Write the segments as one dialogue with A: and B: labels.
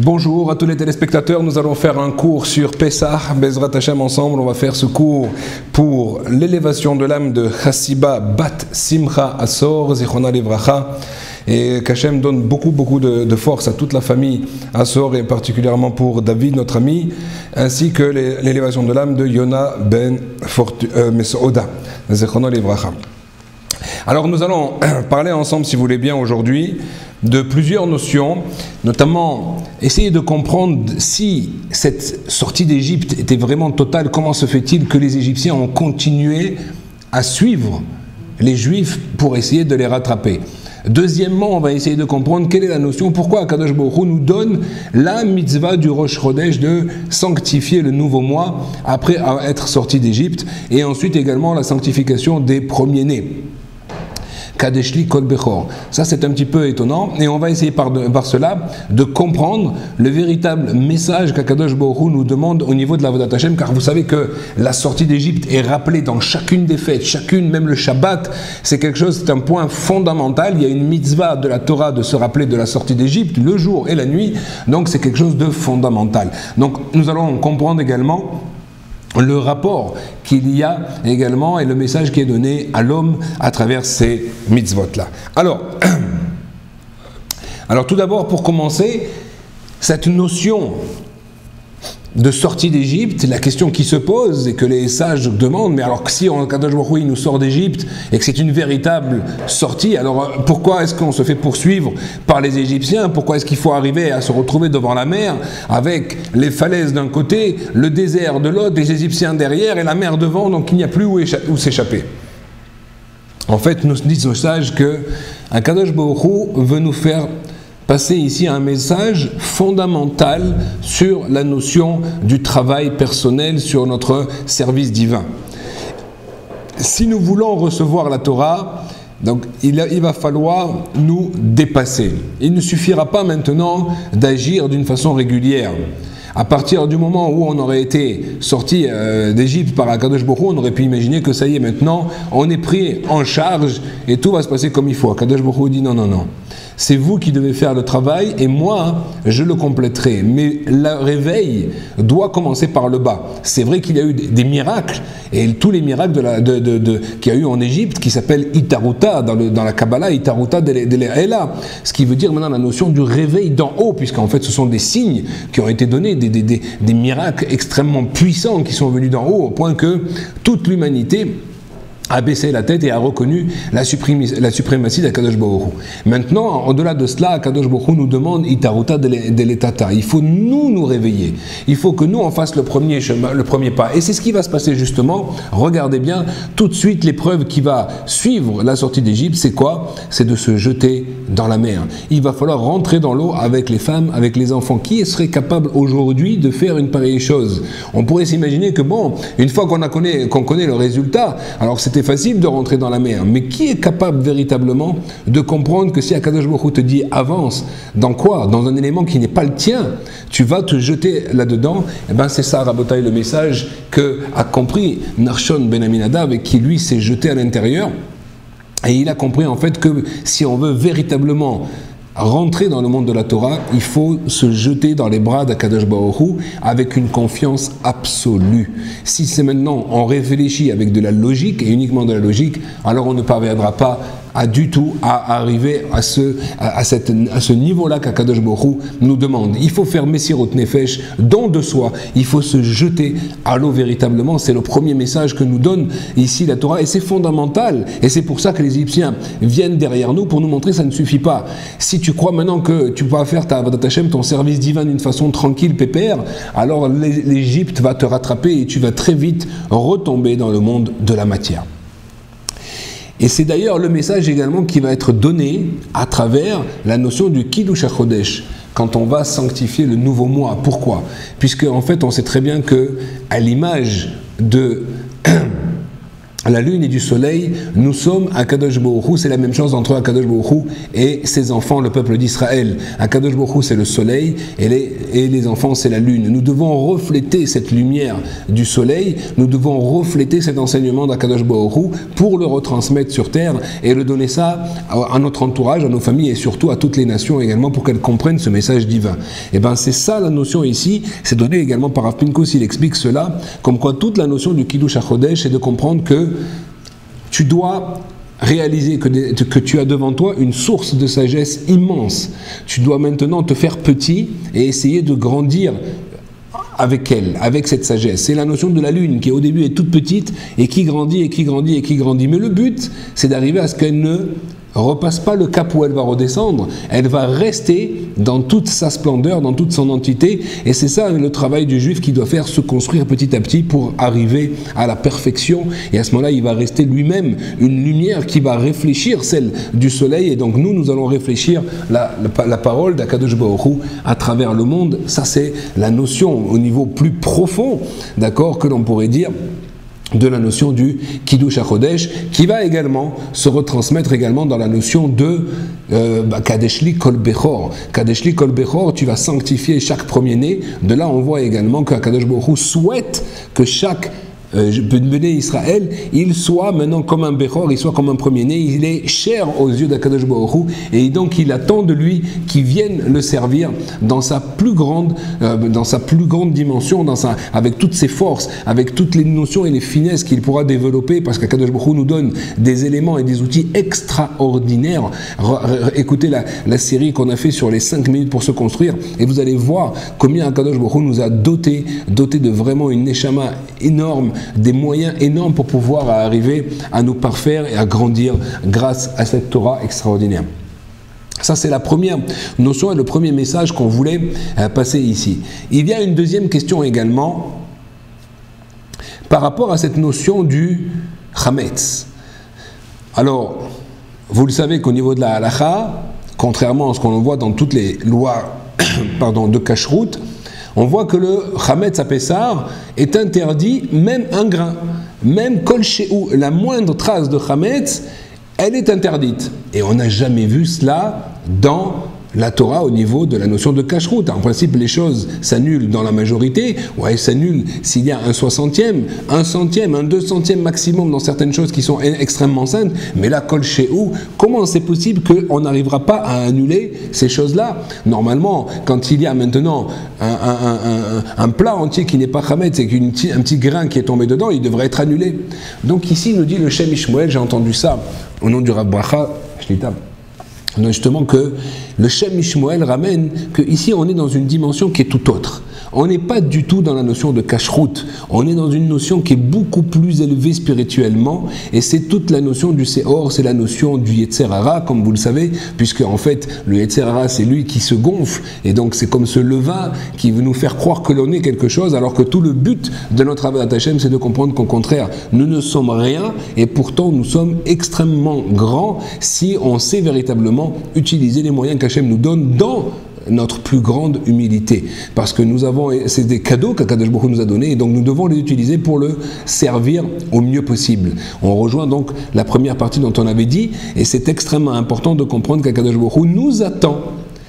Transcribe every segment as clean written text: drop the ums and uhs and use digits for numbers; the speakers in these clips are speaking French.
A: Bonjour à tous les téléspectateurs, nous allons faire un cours sur Pessah, Bezrat Hashem ensemble, on va faire ce cours pour l'élévation de l'âme de Chassiba Bat Simcha Asor, Zichona Livracha, et qu'Hachem donne beaucoup de force à toute la famille Asor et particulièrement pour David, notre ami, ainsi que l'élévation de l'âme de Yona Ben Mesouda, Zichona Livracha. Alors nous allons parler ensemble, si vous voulez bien, aujourd'hui, de plusieurs notions, notamment essayer de comprendre si cette sortie d'Égypte était vraiment totale, comment se fait-il que les Égyptiens ont continué à suivre les Juifs pour essayer de les rattraper. Deuxièmement, on va essayer de comprendre quelle est la notion, pourquoi Akadosh Baruch Hu nous donne la mitzvah du Rosh Chodesh de sanctifier le nouveau mois après être sorti d'Égypte, et ensuite également la sanctification des premiers-nés. Kadeshli Kol Bechor. Ça c'est un petit peu étonnant et on va essayer par cela de comprendre le véritable message qu'Akadosh Baruch Hu nous demande au niveau de l'Avodat Hashem, car vous savez que la sortie d'Égypte est rappelée dans chacune des fêtes, chacune, même le Shabbat, c'est quelque chose, c'est un point fondamental. Il y a une mitzvah de la Torah de se rappeler de la sortie d'Égypte, le jour et la nuit, donc c'est quelque chose de fondamental. Donc nous allons comprendre également le rapport qu'il y a également et le message qui est donné à l'homme à travers ces mitzvot-là. Alors tout d'abord, pour commencer, cette notion de sortie d'Égypte, la question qui se pose et que les sages demandent, mais alors que si Akadosh Baruch Hu nous sort d'Égypte et que c'est une véritable sortie, alors pourquoi est-ce qu'on se fait poursuivre par les Égyptiens? Pourquoi est-ce qu'il faut arriver à se retrouver devant la mer avec les falaises d'un côté, le désert de l'autre, les Égyptiens derrière et la mer devant, donc il n'y a plus où s'échapper? En fait, nous disent nos sages que Akadosh Baruch Hu veut nous faire passer ici un message fondamental sur la notion du travail personnel, sur notre service divin. Si nous voulons recevoir la Torah, donc il va falloir nous dépasser. Il ne suffira pas maintenant d'agir d'une façon régulière. À partir du moment où on aurait été sorti d'Égypte par Akadosh Baruch Hu, on aurait pu imaginer que ça y est, maintenant on est pris en charge et tout va se passer comme il faut. Akadosh Baruch Hu dit non. C'est vous qui devez faire le travail et moi, je le compléterai. Mais le réveil doit commencer par le bas. C'est vrai qu'il y a eu des miracles, et tous les miracles qu'il y a eu en Égypte, qui s'appellent Itaruta, dans la Kabbalah, Itaruta de l'Ela, ce qui veut dire maintenant la notion du réveil d'en haut, puisqu'en fait ce sont des signes qui ont été donnés, des miracles extrêmement puissants qui sont venus d'en haut, au point que toute l'humanité a baissé la tête et a reconnu la suprématie d'Akadosh Baruch Hu. Maintenant, au-delà de cela, Akadosh Baruch Hu nous demande Itaruta de l'Etata. Il faut nous réveiller. Il faut que nous on fasse le premier pas. Et c'est ce qui va se passer justement. Regardez bien, tout de suite l'épreuve qui va suivre la sortie d'Égypte, c'est quoi? C'est de se jeter dans la mer. Il va falloir rentrer dans l'eau avec les femmes, avec les enfants. Qui serait capable aujourd'hui de faire une pareille chose? On pourrait s'imaginer que bon, une fois qu'on connaît le résultat, alors c'était facile de rentrer dans la mer, mais qui est capable véritablement de comprendre que si Akadosh Baruch Hu te dit avance, dans quoi? Dans un élément qui n'est pas le tien, tu vas te jeter là-dedans. Eh bien c'est ça, Rabotai, le message que a compris Narshon Ben Aminadav et qui lui s'est jeté à l'intérieur, et il a compris en fait que si on veut véritablement rentrer dans le monde de la Torah, il faut se jeter dans les bras d'Akadosh Baruch Hu avec une confiance absolue. Si c'est maintenant on réfléchit avec de la logique et uniquement de la logique, alors on ne parviendra pas du tout à arriver à ce niveau-là qu'Akadosh Baruch Hu nous demande. Il faut faire Messirot Nefesh, don de soi. Il faut se jeter à l'eau véritablement. C'est le premier message que nous donne ici la Torah et c'est fondamental. Et c'est pour ça que les Égyptiens viennent derrière nous pour nous montrer que ça ne suffit pas. Si tu crois maintenant que tu vas faire ta Avodat Hashem, ton service divin d'une façon tranquille, pépère, alors l'Égypte va te rattraper et tu vas très vite retomber dans le monde de la matière. Et c'est d'ailleurs le message également qui va être donné à travers la notion du Kiddush HaChodesh, quand on va sanctifier le nouveau mois. Pourquoi? Puisque en fait on sait très bien que à l'image de la lune et du soleil, nous sommes Akadosh Baruch Hu, c'est la même chose entre Akadosh Baruch Hu et ses enfants, le peuple d'Israël. Akadosh Baruch Hu, c'est le soleil et les enfants, c'est la lune. Nous devons refléter cette lumière du soleil, nous devons refléter cet enseignement d'Akadosh Baruch Hu pour le retransmettre sur terre et le donner ça à notre entourage, à nos familles et surtout à toutes les nations également pour qu'elles comprennent ce message divin. Et bien c'est ça la notion ici, c'est donné également par Rav Pinkus, il explique cela, comme quoi toute la notion du Kiddush HaChodesh, c'est de comprendre que tu dois réaliser que tu as devant toi une source de sagesse immense. Tu dois maintenant te faire petit et essayer de grandir avec elle, avec cette sagesse. C'est la notion de la lune qui au début est toute petite et qui grandit et qui grandit et qui grandit. Mais le but, c'est d'arriver à ce qu'elle ne repasse pas le cap où elle va redescendre, elle va rester dans toute sa splendeur, dans toute son entité, et c'est ça le travail du juif qui doit faire, se construire petit à petit pour arriver à la perfection, et à ce moment-là il va rester lui-même une lumière qui va réfléchir celle du soleil, et donc nous allons réfléchir la parole d'Akadosh Baruch Hu à travers le monde. Ça c'est la notion au niveau plus profond, d'accord, que l'on pourrait dire de la notion du Kiddush HaChodesh, qui va également se retransmettre également dans la notion de Kadeshli Kol Bechor. Kadeshli Kol Bechor, tu vas sanctifier chaque premier-né. De là, on voit également qu'Akadosh Baruch Hu souhaite que chaque Béné Israël, il soit maintenant comme un Bechor, il soit comme un premier-né, il est cher aux yeux d'Akadosh Baruch Hu, et donc il attend de lui qu'il vienne le servir dans sa plus grande dimension, avec toutes ses forces, avec toutes les notions et les finesses qu'il pourra développer, parce qu'Akadosh Baruch Hu nous donne des éléments et des outils extraordinaires. Écoutez la série qu'on a fait sur les 5 minutes pour se construire, et vous allez voir combien Akadosh Baruch Hu nous a doté de vraiment une neshama énorme, des moyens énormes pour pouvoir arriver à nous parfaire et à grandir grâce à cette Torah extraordinaire. Ça, c'est la première notion et le premier message qu'on voulait passer ici. Il y a une deuxième question également par rapport à cette notion du Chametz. Alors, vous le savez qu'au niveau de la halacha, contrairement à ce qu'on voit dans toutes les lois de Kashrut, on voit que le Chametz à Pessar est interdit, même un grain, même Kol She'u, la moindre trace de Chametz, elle est interdite. Et on n'a jamais vu cela dans la Torah au niveau de la notion de Kashrut. En principe, les choses s'annulent dans la majorité, ou elles s'annulent s'il y a un 60e, un centième, un 200e maximum dans certaines choses qui sont extrêmement saintes. Mais là, Kol She'u, comment c'est possible qu'on n'arrivera pas à annuler ces choses-là? Normalement, quand il y a maintenant un plat entier qui n'est pas Chametz et un petit grain qui est tombé dedans, il devrait être annulé. Donc ici, nous dit le Shem Ishmael, j'ai entendu ça au nom du Rav Bracha, justement que le Shem Ishmael ramène que ici on est dans une dimension qui est tout autre. On n'est pas du tout dans la notion de kashrut, on est dans une notion qui est beaucoup plus élevée spirituellement, et c'est toute la notion du Seor, c'est la notion du Yetzer Hara, comme vous le savez, puisque en fait le Yetzer Hara c'est lui qui se gonfle, et donc c'est comme ce levain qui veut nous faire croire que l'on est quelque chose, alors que tout le but de notre Avodat Hashem c'est de comprendre qu'au contraire nous ne sommes rien, et pourtant nous sommes extrêmement grands si on sait véritablement utiliser les moyens qu'Hashem nous donne dans notre plus grande humilité, parce que c'est des cadeaux qu'Akadosh Baruch Hu nous a donnés, et donc nous devons les utiliser pour le servir au mieux possible. On rejoint donc la première partie dont on avait dit, et c'est extrêmement important de comprendre qu'Akadosh Baruch Hu nous attend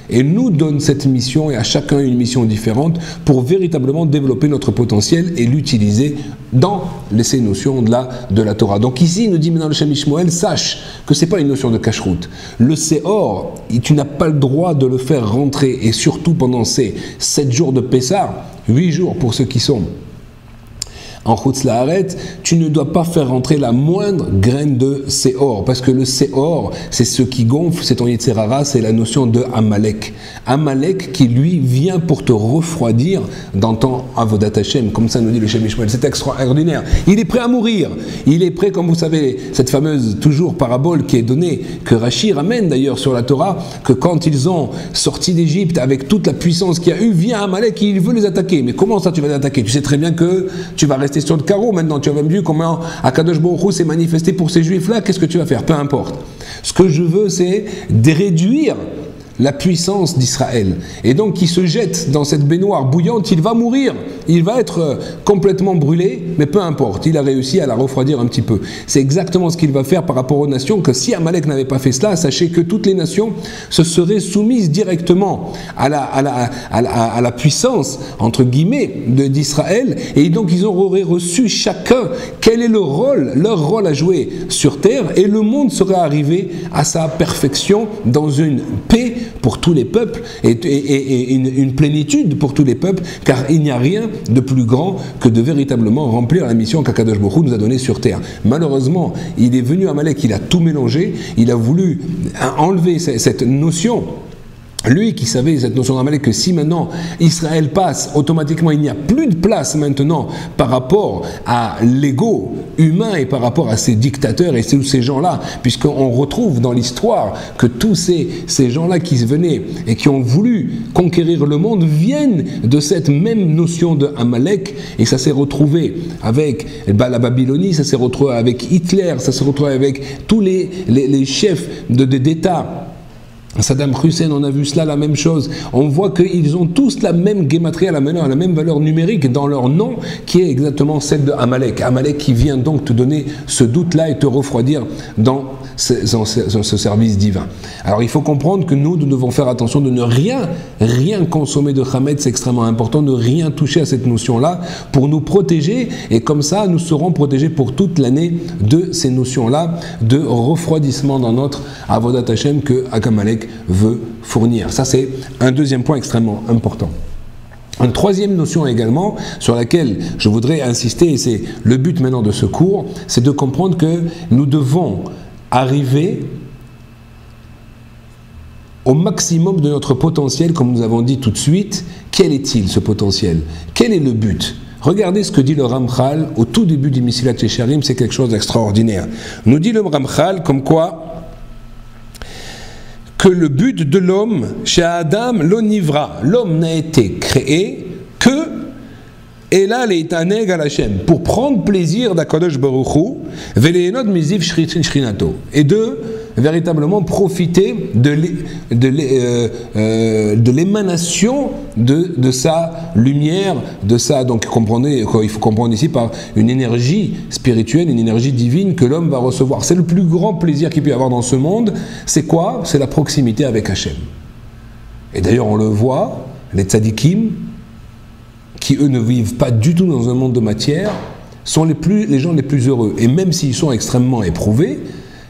A: et nous donne cette mission, et à chacun une mission différente, pour véritablement développer notre potentiel et l'utiliser dans ces notions de la Torah. Donc ici, il nous dit maintenant le Shem Ishmael, sache que ce n'est pas une notion de kashrut. Le Seor, tu n'as pas le droit de le faire rentrer, et surtout pendant ces 7 jours de Pessah, 8 jours pour ceux qui sont en Chutz La'aretz, tu ne dois pas faire rentrer la moindre graine de Seor, parce que le Seor, c'est ce qui gonfle, c'est ton Yetzer Hara, c'est la notion de Amalek. Amalek qui lui vient pour te refroidir dans ton Avodat Hashem, comme ça nous dit le Shem Ishmael, c'est extraordinaire. Il est prêt à mourir, il est prêt, comme vous savez, cette fameuse toujours parabole qui est donnée, que Rashi ramène d'ailleurs sur la Torah, que quand ils ont sorti d'Égypte avec toute la puissance qu'il y a eu, vient Amalek et il veut les attaquer. Mais comment ça tu vas les attaquer? Tu sais très bien que tu vas rester sur le carreau maintenant, tu as même vu comment Akadosh Baruch Hu s'est manifesté pour ces juifs là, qu'est-ce que tu vas faire? Peu importe. Ce que je veux c'est de réduire la puissance d'Israël. Et donc il se jette dans cette baignoire bouillante, il va mourir, il va être complètement brûlé, mais peu importe, il a réussi à la refroidir un petit peu. C'est exactement ce qu'il va faire par rapport aux nations, que si Amalek n'avait pas fait cela, sachez que toutes les nations se seraient soumises directement à la puissance, entre guillemets, d'Israël, et donc ils auraient reçu chacun quel est leur rôle à jouer sur terre, et le monde serait arrivé à sa perfection dans une paix pour tous les peuples et une plénitude pour tous les peuples, car il n'y a rien de plus grand que de véritablement remplir la mission qu'Akadosh Baruch Hu nous a donnée sur terre. Malheureusement, il est venu à Amalek, il a tout mélangé, il a voulu enlever cette notion. Lui qui savait cette notion d'Amalek, que si maintenant Israël passe, automatiquement il n'y a plus de place maintenant par rapport à l'ego humain et par rapport à ces dictateurs et tous ces gens-là, puisqu'on retrouve dans l'histoire que tous ces gens-là qui venaient et qui ont voulu conquérir le monde viennent de cette même notion de Amalek, et ça s'est retrouvé avec la Babylonie, ça s'est retrouvé avec Hitler, ça s'est retrouvé avec tous les chefs d'État. Saddam Hussein, on a vu cela, la même chose. On voit qu'ils ont tous la même gématrie, la même valeur numérique dans leur nom, qui est exactement celle de Amalek. Amalek qui vient donc te donner ce doute-là et te refroidir dans ce service divin. Alors il faut comprendre que nous devons faire attention de ne rien consommer de Hametz, c'est extrêmement important, de rien toucher à cette notion-là pour nous protéger, et comme ça nous serons protégés pour toute l'année de ces notions-là de refroidissement dans notre Avodat Hashem que Amalek veut fournir. Ça, c'est un deuxième point extrêmement important. Une troisième notion également, sur laquelle je voudrais insister, et c'est le but maintenant de ce cours, c'est de comprendre que nous devons arriver au maximum de notre potentiel, comme nous avons dit tout de suite. Quel est-il, ce potentiel? Quel est le but? Regardez ce que dit le Ramchal au tout début du Mesilat Yesharim, c'est quelque chose d'extraordinaire. Nous dit le Ramchal comme quoi que le but de l'homme, chez Adam, l'onivra, l'homme n'a été créé que, et là, l'étaneg à Hashem, pour prendre plaisir d'Akadosh Baruch Hu, veléenot miziv shrinato, et de véritablement profiter de l'émanation de sa lumière, de sa, donc comprenez, il faut comprendre ici par une énergie spirituelle, une énergie divine que l'homme va recevoir. C'est le plus grand plaisir qu'il peut y avoir dans ce monde. C'est quoi? C'est la proximité avec Hachem. Et d'ailleurs on le voit, les tzadikim, qui eux ne vivent pas du tout dans un monde de matière, sont les gens les plus heureux. Et même s'ils sont extrêmement éprouvés,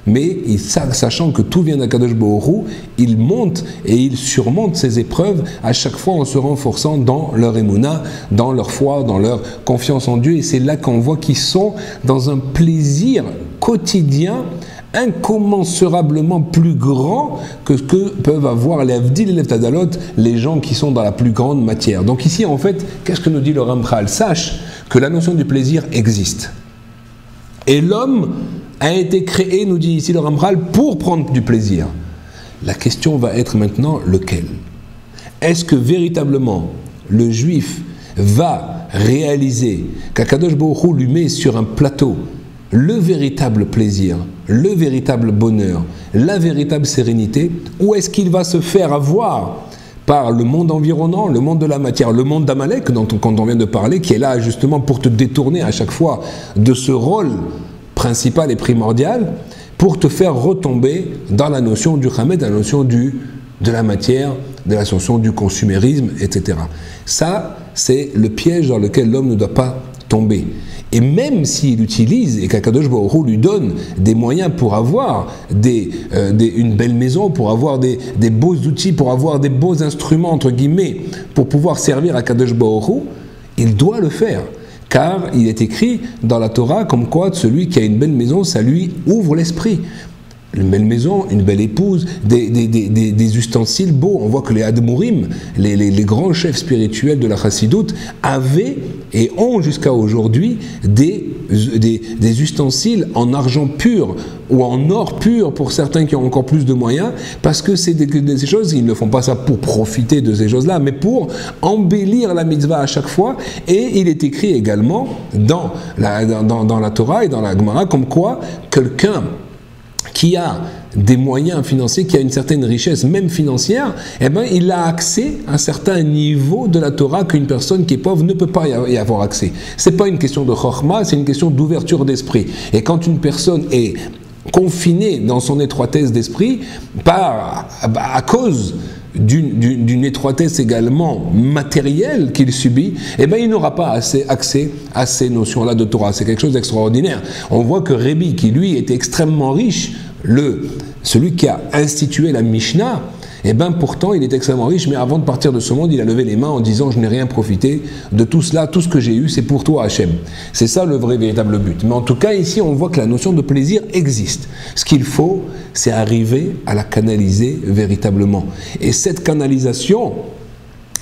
A: mais sachant que tout vient d'Akadosh Baruch Hu, ils montent et ils surmontent ces épreuves à chaque fois en se renforçant dans leur émouna, dans leur foi, dans leur confiance en Dieu. Et c'est là qu'on voit qu'ils sont dans un plaisir quotidien incommensurablement plus grand que ce que peuvent avoir les Avdil et les Tadalot, les gens qui sont dans la plus grande matière. Donc ici, en fait, qu'est-ce que nous dit le Ramchal? Sache que la notion du plaisir existe. Et l'homme a été créé, nous dit ici le Ramchal, pour prendre du plaisir. La question va être maintenant lequel? Est-ce que véritablement le juif va réaliser qu'Akadosh Baruch Hu lui met sur un plateau le véritable plaisir, le véritable bonheur, la véritable sérénité, ou est-ce qu'il va se faire avoir par le monde environnant, le monde de la matière, le monde d'Amalek, dont on vient de parler, qui est là justement pour te détourner à chaque fois de ce rôle principal et primordial, pour te faire retomber dans la notion du Hamed, la notion de la matière, de la notion du consumérisme, etc. Ça, c'est le piège dans lequel l'homme ne doit pas tomber. Et même s'il utilise, et qu'Akadosh Baruch Hu lui donne des moyens pour avoir une belle maison, pour avoir des beaux outils, pour avoir des beaux instruments, entre guillemets, pour pouvoir servir Akadosh Baruch Hu, il doit le faire. Car il est écrit dans la Torah comme quoi celui qui a une belle maison, ça lui ouvre l'esprit. Une belle maison, une belle épouse, des ustensiles beaux. On voit que les Admourim, les grands chefs spirituels de la Chassidoute, avaient et ont jusqu'à aujourd'hui des ustensiles en argent pur ou en or pur pour certains qui ont encore plus de moyens, parce que c'est des choses, ils ne font pas ça pour profiter de ces choses-là, mais pour embellir la mitzvah à chaque fois. Et il est écrit également dans la Torah et dans la Gemara comme quoi quelqu'un qui a des moyens financiers, qui a une certaine richesse, même financière, eh bien, il a accès à un certain niveau de la Torah qu'une personne qui est pauvre ne peut pas y avoir accès. Ce n'est pas une question de chorma, c'est une question d'ouverture d'esprit. Et quand une personne est confinée dans son étroitesse d'esprit, à cause d'une étroitesse également matérielle qu'il subit, eh bien, il n'aura pas accès à ces notions-là de Torah. C'est quelque chose d'extraordinaire. On voit que Rébi, qui lui était extrêmement riche, celui qui a institué la Mishnah, eh bien pourtant il est extrêmement riche, mais avant de partir de ce monde, il a levé les mains en disant « Je n'ai rien profité de tout cela, tout ce que j'ai eu, c'est pour toi Hachem ». C'est ça le vrai, véritable but. Mais en tout cas, ici, on voit que la notion de plaisir existe. Ce qu'il faut, c'est arriver à la canaliser véritablement. Et cette canalisation,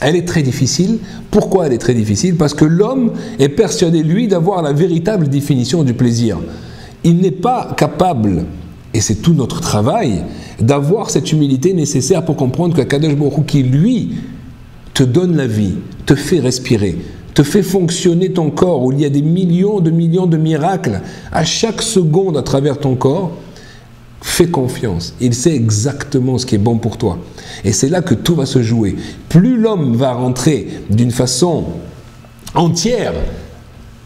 A: elle est très difficile. Pourquoi elle est très difficile? Parce que l'homme est persuadé, lui, d'avoir la véritable définition du plaisir. Il n'est pas capable, et c'est tout notre travail, d'avoir cette humilité nécessaire pour comprendre que Kadosh Baruch Hu, qui lui te donne la vie, te fait respirer, te fait fonctionner ton corps, où il y a des millions de miracles à chaque seconde à travers ton corps, fais confiance. Il sait exactement ce qui est bon pour toi. Et c'est là que tout va se jouer. Plus l'homme va rentrer d'une façon entière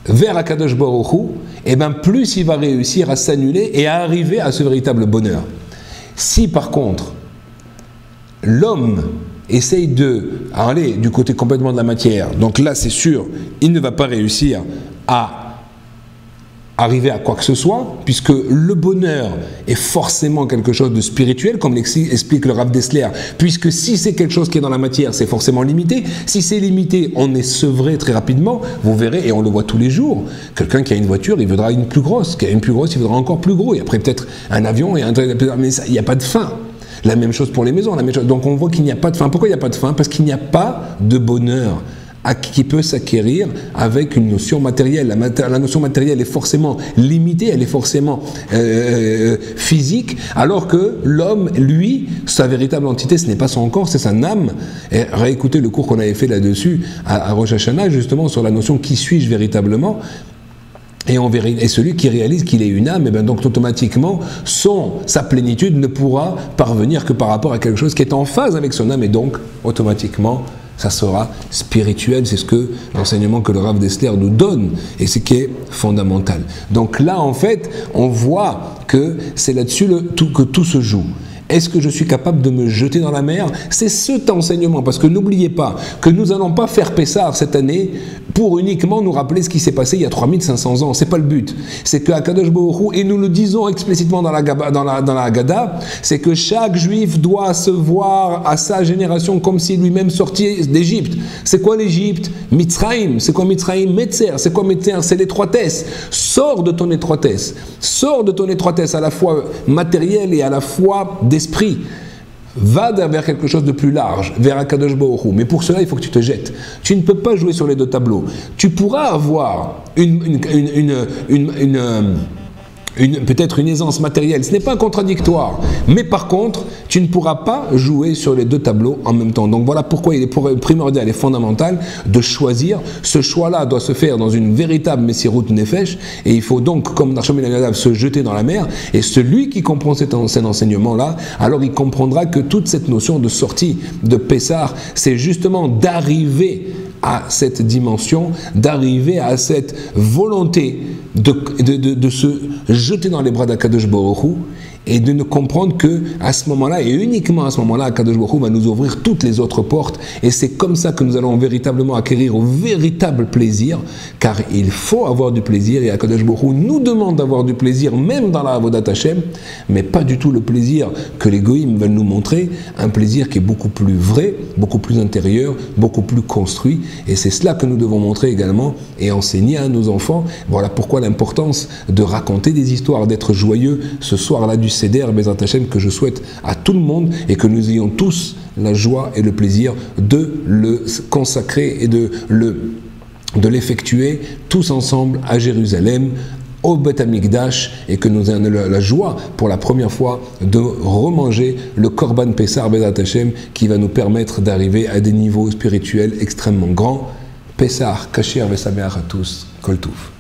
A: vers Akadosh Baruch Hu, et bien plus il va réussir à s'annuler et à arriver à ce véritable bonheur. Si par contre, l'homme essaye aller du côté complètement de la matière, donc là c'est sûr, il ne va pas réussir à arriver à quoi que ce soit, puisque le bonheur est forcément quelque chose de spirituel, comme l'explique le Rav Dessler, puisque si c'est quelque chose qui est dans la matière, c'est forcément limité. Si c'est limité, on est sevré très rapidement. Vous verrez, et on le voit tous les jours, quelqu'un qui a une voiture, il voudra une plus grosse, qui a une plus grosse, il voudra encore plus gros, et après peut-être un avion, et mais il n'y a pas de fin. La même chose pour les maisons, la même chose. Donc on voit qu'il n'y a pas de fin. Pourquoi il n'y a pas de fin? Parce qu'il n'y a pas de bonheur qui peut s'acquérir avec une notion matérielle. La notion matérielle est forcément limitée, elle est forcément physique, alors que l'homme, lui, sa véritable entité, ce n'est pas son corps, c'est son âme. Et réécoutez le cours qu'on avait fait là-dessus à Rosh Hashanah, justement sur la notion qui suis-je véritablement. Et celui qui réalise qu'il est une âme, et bien donc automatiquement, sa plénitude ne pourra parvenir que par rapport à quelque chose qui est en phase avec son âme, et donc automatiquement ça sera spirituel. C'est ce que l'enseignement que le Rav Dessler nous donne, et ce qui est fondamental. Donc là, en fait, on voit que c'est là-dessus que tout se joue. Est-ce que je suis capable de me jeter dans la mer? C'est cet enseignement, parce que n'oubliez pas que nous n'allons pas faire Pessah cette année pour uniquement nous rappeler ce qui s'est passé il y a 3500 ans. C'est pas le but. C'est que Akadosh Baruch Hu, et nous le disons explicitement dans la Haggadah, c'est que chaque juif doit se voir à sa génération comme si lui-même sortait d'Égypte. C'est quoi l'Égypte? Mitzrayim. C'est quoi Mitzrayim? Metzer. C'est quoi Metzer? C'est l'étroitesse. Sors de ton étroitesse. Sors de ton étroitesse à la fois matérielle et à la fois d'esprit. Va vers quelque chose de plus large, vers Akadosh Baruch Hu. Mais pour cela, il faut que tu te jettes. Tu ne peux pas jouer sur les deux tableaux. Tu pourras avoir peut-être une aisance matérielle, ce n'est pas contradictoire, mais par contre, tu ne pourras pas jouer sur les deux tableaux en même temps. Donc voilà pourquoi il est primordial et fondamental de choisir. Ce choix-là doit se faire dans une véritable Messirut Nefesh, et il faut donc, comme Nachshon ben Aminadab, se jeter dans la mer. Et celui qui comprend cet enseignement-là, alors il comprendra que toute cette notion de sortie de Pessah, c'est justement d'arriver à cette dimension, d'arriver à cette volonté de se jeter dans les bras d'Akadosh Baruch Hu, et de ne comprendre que à ce moment-là, et uniquement à ce moment-là, Akadosh Baruch Hu va nous ouvrir toutes les autres portes, et c'est comme ça que nous allons véritablement acquérir au véritable plaisir, car il faut avoir du plaisir, et Akadosh Baruch Hu nous demande d'avoir du plaisir, même dans la Avodat Hashem, mais pas du tout le plaisir que les goïms veulent nous montrer, un plaisir qui est beaucoup plus vrai, beaucoup plus intérieur, beaucoup plus construit, et c'est cela que nous devons montrer également, et enseigner à nos enfants. Voilà pourquoi l'importance de raconter des histoires, d'être joyeux ce soir-là du Seder Bezrat Hashem, que je souhaite à tout le monde, et que nous ayons tous la joie et le plaisir de le consacrer et de l'effectuer tous ensemble à Jérusalem, au Beth Amikdash, et que nous ayons la joie pour la première fois de remanger le Korban Pessah Bezrat Hashem, qui va nous permettre d'arriver à des niveaux spirituels extrêmement grands. Pessah, Kasher Vesameach à tous, Kol Tuv.